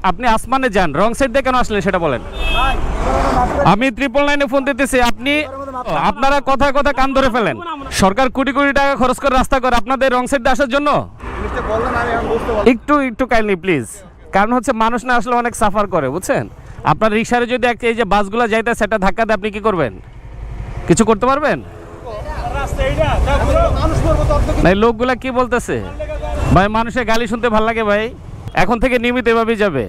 আপনি আসমানে যান, রং সাইড দিয়ে কেন আসলেন সেটা বলেন। আমি 999 ফোন দিতেছি, আপনারা কথা কথা কান ধরে ফেলেন। সরকার কোটি কোটি টাকা খরচ করে রাস্তা করে আপনাদের রং সাইড দিয়ে আসার জন্য। একটু কাইন্ডলি প্লিজ, কারণ হচ্ছে মানুষ না আসলে অনেক সাফার করে, বুঝছেন। আপনার রিক্সারে যদি এই যে বাসগুলো যাইতে সেটা ধাক্কা দেয়, আপনি কি করবেন? কিছু করতে পারবেন? না, লোকগুলা কি বলতেছে ভাই, মানুষের গালি শুনতে ভালো লাগে ভাই। এখন থেকে নিয়মিত এভাবেই যাবে,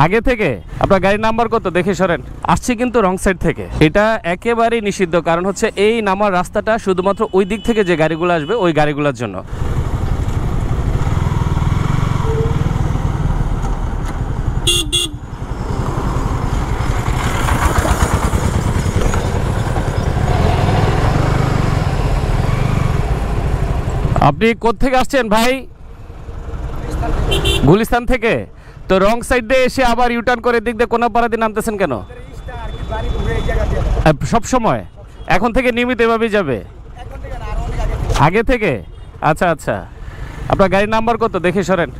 আগে থেকে। আপনার গাড়ির নাম্বার কত দেখে সরেন। আসছে কিন্তু রং সাইড থেকে, এটা একেবারেই নিষিদ্ধ। কারণ হচ্ছে এই নামার রাস্তাটা শুধুমাত্র ওই দিক থেকে যে গাড়িগুলো আসবে ওই গাড়িগুলোর জন্য। আপনি কোত্থেকে আসছেন ভাই? গুলিস্তান থেকে। তো রং সাইড দিয়ে এসে আবার ইউটার্ন করে দিক দিয়ে কোনাপাড়া দিয়ে নামতেছেন কেন সব সময়? এখন থেকে নিয়মিত এভাবেই যাবে, আগে থেকে? আচ্ছা আচ্ছা, আপনার গাড়ির নাম্বার কত দেখে সরেন।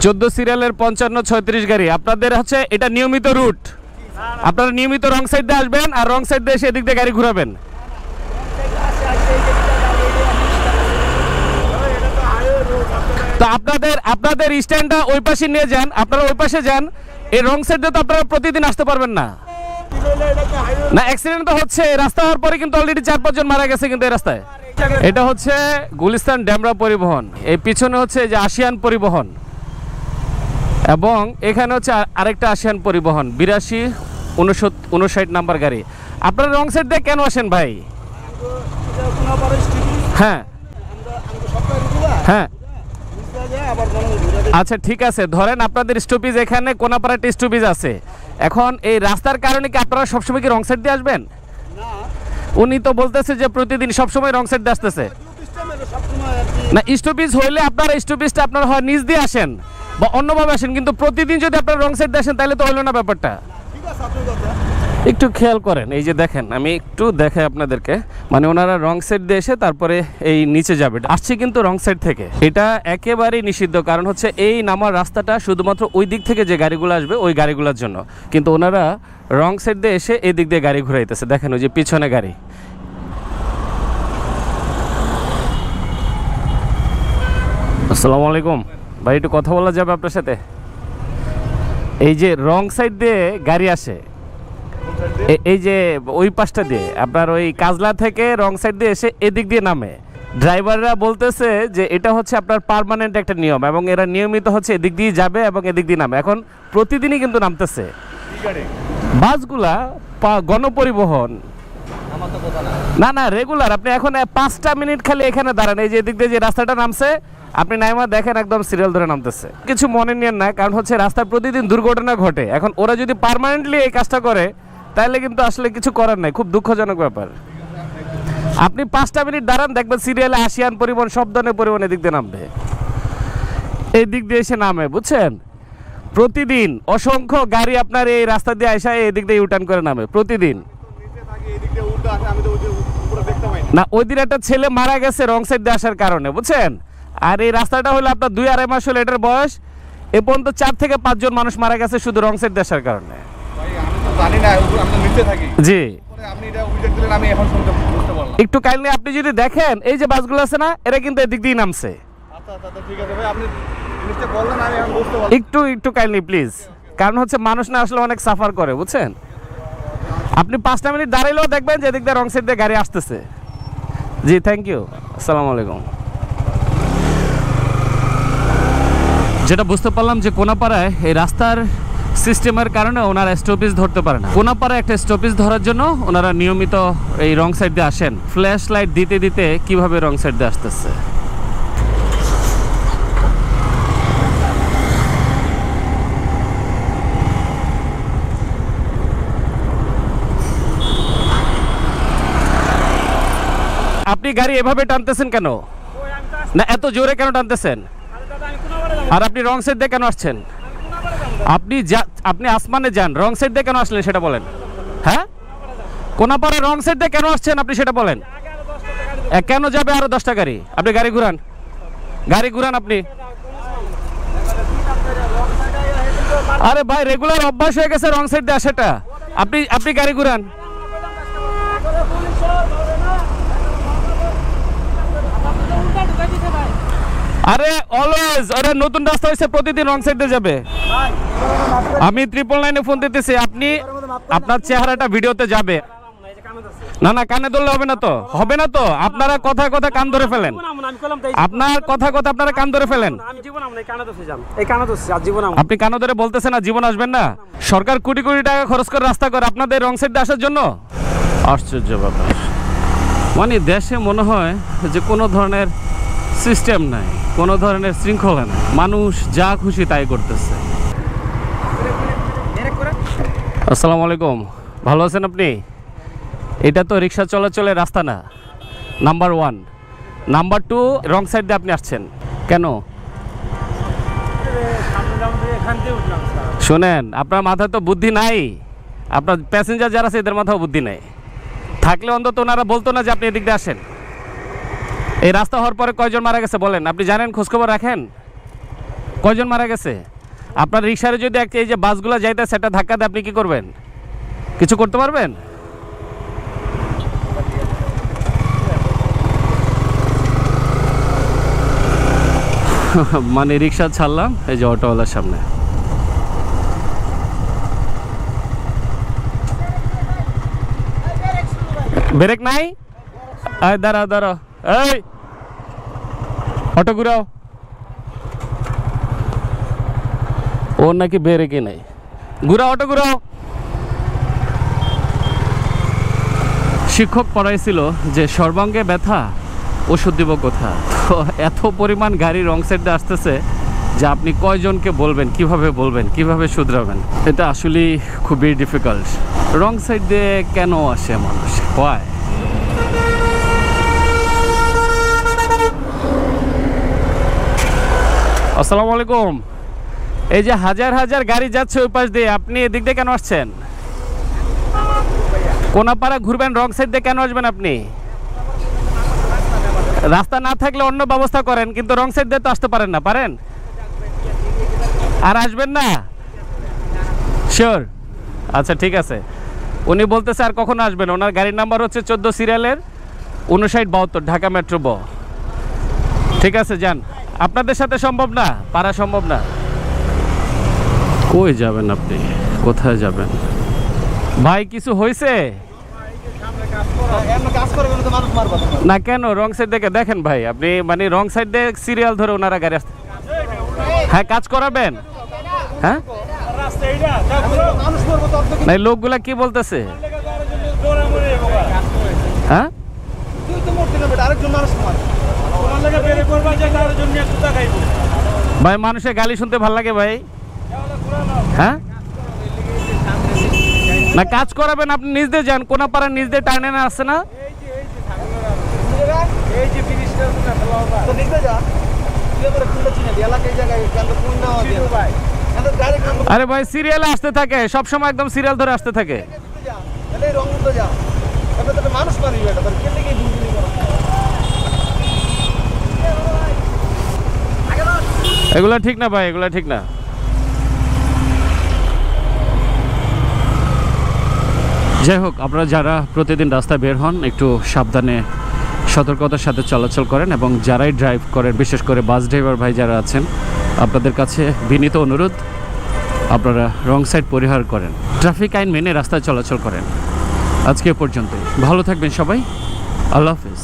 14 সিরিয়ালের 5536 গাড়ি। আপনাদের হচ্ছে এটা নিয়মিত রুট, আপনারা নিয়মিত রং সাইড দিয়ে আসবেন আর রং সাইড দিয়ে এসে এদিক দিয়ে গাড়ি ঘুরাবেন। তো আপনাদের স্ট্যান্ডটা ওই পাশে নিয়ে যান, আপনারা ওই পাশে যান। এই রং সাইড দিয়ে তো আপনারা প্রতিদিন আসতে পারবেন না। না, অ্যাক্সিডেন্ট তো হচ্ছে, রাস্তা হওয়ার পরে কিন্তু অলরেডি 4-5 জন মারা গেছে কিন্তু এই রাস্তায়। এটা হচ্ছে গুলিস্তান ডেমরা পরিবহন, এই পিছনে হচ্ছে যে আসিয়ান পরিবহন, এবং এখানে হচ্ছে আরেকটা আসিয়ান পরিবহন 8259 নাম্বার গাড়ি। আপনারা রং সাইড দিয়ে কেন আসেন ভাই? হ্যাঁ হ্যাঁ, আচ্ছা ঠিক আছে, ধরেন আপনাদের স্টপেজ এখানে কোনাপাড়াতে স্টপেজ আছে। এখন এই রাস্তার কারণে কি আপনারা সবসময় কি রং সাইড দিয়ে আসবেন? উনি তো বলতেছে যে প্রতিদিন সবসময় রং সাইড দিয়ে আসতেছে। না, স্টপেজ হইলে আপনারা স্টপেজটা আপনারা হয় নিচ দিয়ে আসেন বা অন্যভাবে আসেন, কিন্তু প্রতিদিন যদি আপনারা রং সাইড দিয়ে আসেন তাহলে তো হইলো না ব্যাপারটা। একটু খেয়াল করেন, এই যে দেখেন, আমি একটু দেখাই আপনাদেরকে, মানে ওনারা রং সাইড দিয়ে এসে তারপরে এই নিচে যাবে। আসছে কিন্তু রং সাইড থেকে, এটা একেবারেই নিষিদ্ধ। কারণ হচ্ছে এই নামার রাস্তাটা শুধুমাত্র ওই দিক থেকে যে গাড়িগুলো আসবে ওই গাড়িগুলোর জন্য, কিন্তু ওনারা রং সাইড দিয়ে এসে এই দিক দিয়ে গাড়ি ঘুরাইতেছে। দেখেন ওই যে পিছনে গাড়ি। আসসালামু আলাইকুম ভাই, একটু কথা বলা যাবে আপনার সাথে? এই যে রং সাইড দিয়ে গাড়ি আসে, এই যে ওই পাশটা দিয়ে আপনার ওই কাজলা থেকে রং সাইড দিয়ে এসে এদিক দিয়ে নামে, ড্রাইভাররা বলতেছে যে এটা হচ্ছে আপনার পার্মানেন্ট একটা নিয়ম, এবং এরা নিয়মিত হচ্ছে এদিক দিয়ে যাবে এবং এদিক দিয়ে নামে। এখন প্রতিদিনই কিন্তু নামতেছে বাসগুলা, গণপরিবহন। না না, রেগুলার। আপনি এখন 5টা মিনিট খালি এখানে দাঁড়ান, এই যে এদিক দিয়ে যে রাস্তাটা নামছে আপনি নাইমা দেখেন, একদম সিরিয়াল ধরে নামতেছে। কিছু মনে নিয়েন না, কারণ হচ্ছে রাস্তায় প্রতিদিন দুর্ঘটনা ঘটে। এখন ওরা যদি পার্মানেন্টলি এই কাজটা করে তাহলে কিন্তু আসলে কিছু করার নাই, খুব দুঃখজনক ব্যাপার। আপনি 5টা মিনিট দাঁড়ান, দেখবেন সিরিয়ালে আসিয়ান পরিবহন, সব ধরনের পরিবহন এদিক দিয়ে নামবে, এই দিক দিয়ে এসে নামে, বুঝছেন। প্রতিদিন অসংখ্য গাড়ি আপনার এই রাস্তা দিয়ে আসা এই দিক দিয়ে ইউটার্ন করে নামে প্রতিদিন। না, ওই দিন একটা ছেলে মারা গেছে রং সাইড দিয়ে আসার কারণে, বুঝছেন। আর এই রাস্তাটা হলো আপনার 2-2.5 মাস হলো এটার বয়স, এ পর্যন্ত 4 থেকে 5 জন মানুষ মারা গেছে শুধু রং সাইড দিয়ে আসার কারণে। জি, একটু কাইন্ডলি আপনি যদি দেখেন, এই যে বাসগুলো আছে না, এরা কিন্তু এদিক দিয়ে নামছে। একটু কাইন্ডলি প্লিজ, কারণ হচ্ছে মানুষ না আসলে অনেক সাফার করে, বুঝছেন। আপনি 5টা মিনিট দাঁড়াইলেও দেখবেন যে এদিক দিয়ে রং সাইড দিয়ে গাড়ি আসতেছে। জি, থ্যাংক ইউ, আসসালামু আলাইকুম। যেটা বুঝতে পারলাম যে কোনাপাড়ায় এই রাস্তার সিস্টেমের কারণে ওনারা স্টপেজ ধরতে পারে না। কোনাপাড়ায় একটা স্টপেজ ধরার জন্য ওনারা নিয়মিত এই রং সাইড দিয়ে আসেন। ফ্ল্যাশ লাইট দিতে দিতে কিভাবে রং সাইড দিয়ে আসতেছে। আপনি গাড়ি এভাবে টানতেছেন কেন? না, এত জোরে কেন টানতেছেন? আর আপনি রং সাইড দিয়ে কেন আসছেন? আপনি আসমানে যান, রং সাইড দিয়ে কেন আসলেন সেটা বলেন। হ্যাঁ, কোনাপাড়া রং সাইড দিয়ে কেন আসছেন আপনি সেটা বলেন। কেন যাবে আরো 10টা গাড়ি? আপনি গাড়ি ঘুরান, আপনি আরে ভাই রেগুলার অভ্যাস হয়ে গেছে রং সাইড দিয়ে আসাটা। আপনি গাড়ি ঘুরান। আরে অলওয়েজ ওটা নতুন রাস্তা হয়েছে, প্রতিদিন রং সাইড দিয়ে যাবে। আমি 999 ফোন দিতেছি, আপনি আপনার চেহারাটা ভিডিওতে যাবে। না না, কানে ধরলে হবে না তো, হবে না তো। আপনারা কথায় কথা কান ধরে ফেলেন, আপনার কথায় কথা আপনারা কান ধরে ফেলেন। আপনি কান ধরে বলতেছেন না জীবন আসবেন না? সরকার কোটি কোটি টাকা খরচ করে রাস্তা করে আপনাদের রং সাইডে আসার জন্য। আশ্চর্য ব্যাপার, মানে দেশে মনে হয় যে কোনো ধরনের সিস্টেম নাই, কোনো ধরনের শৃঙ্খলা নাই, মানুষ যা খুশি তাই করতেছে। আসসালামু আলাইকুম, ভালো আছেন আপনি? এটা তো রিক্সা চলাচলের রাস্তা না, নাম্বার 1। নাম্বার 2, রং সাইড দিয়ে আপনি আসছেন কেন? শোনেন, আপনার মাথায় তো বুদ্ধি নাই, আপনার প্যাসেঞ্জার যারা আছে এদের মাথাও বুদ্ধি নেই। থাকলে অন্তত ওনারা বলতো না যে আপনি এদিক দিয়ে আসেন। এই রাস্তা হওয়ার পরে কয়জন মারা গেছে বলেন? আপনি জানেন, খোঁজখবর রাখেন কয়জন মারা গেছে? আপনার রিক্সারে যদি এই যে বাসগুলো যাইতে সেটা ধাক্কা দিয়ে আপনি কি করবেন? কিছু করতে পারবেন? মানে রিক্সা ছাড়লাম, এই যে অটোওয়ালার সামনে। ব্রেক নাই? দাঁড়াও দাঁড়াও, এই অটো ঘুরাও। ওর নাকি ব্রেকই নাই, ঘুরাও অটো ঘুরাও। শিক্ষক পড়াইছিল যে সর্বাঙ্গে ব্যথা ওষুধ দিব কোথা। তো এত পরিমাণ গাড়ি রং সাইডে আসতেছে যে আপনি কয়জনকে বলবেন, কিভাবে বলবেন, কিভাবে শুধরাবেন, এটা আসলে খুবই ডিফিকাল্ট। রং সাইড দিয়ে কেন আসে মানুষ? হয় আসসালামু আলাইকুম। এই যে হাজার হাজার গাড়ি যাচ্ছে ওই পাশ দিয়ে, আপনি এদিক দিয়ে কেন আসছেন? কোনাপাড়া ঘুরবেন, রং সাইড দিয়ে কেন আসবেন আপনি? রাস্তা না থাকলে অন্য ব্যবস্থা করেন, কিন্তু রং সাইড দিয়ে তো আসতে পারেন না। পারেন? আর আসবেন না? শিওর? আচ্ছা ঠিক আছে। উনি বলতেছে আর কখনো আসবেন। ওনার গাড়ির নাম্বার হচ্ছে 14 সিরিয়ালের 5972, ঢাকা মেট্রো ব। ঠিক আছে, যান। আপনাদের সাথে সম্ভব না, পারা সম্ভব না। কই যাবেন আপনি? কোথায় যাবেন ভাই? কিছু হয়েছে না কেন? রং সাইড দেখে দেখেন ভাই, আপনি মানে রং সাইড দিয়ে সিরিয়াল ধরে ওনারা গাড়ি আসতে। হ্যাঁ, কাজ করাবেন। হ্যাঁ, নাই লোকগুলা কি বলতেছে? হ্যাঁ, ভাই মানুষের গালি শুনতে ভাল লাগে ভাই। হ্যাঁ, না কাজ করাবেন, আপনি নিজ দিয়ে যান। কোনাপাড়া নিজ দিয়ে টার্নে না আসছে না? আরে ভাই সিরিয়ালে আসতে থাকে সব সময়, একদম সিরিয়াল ধরে আসতে থাকে। এগুলা ঠিক না ভাই, এগুলা ঠিক না। যাই হোক, আপনারা যারা প্রতিদিন রাস্তায় বের হন একটু সাবধানে সতর্কতার সাথে চলাচল করেন, এবং যারাই ড্রাইভ করেন, বিশেষ করে বাস ড্রাইভার ভাই যারা আছেন, আপনাদের কাছে বিনীত অনুরোধ আপনারা রং সাইড পরিহার করেন, ট্রাফিক আইন মেনে রাস্তায় চলাচল করেন। আজকে পর্যন্তই, ভালো থাকবেন সবাই, আল্লাহ হাফেজ।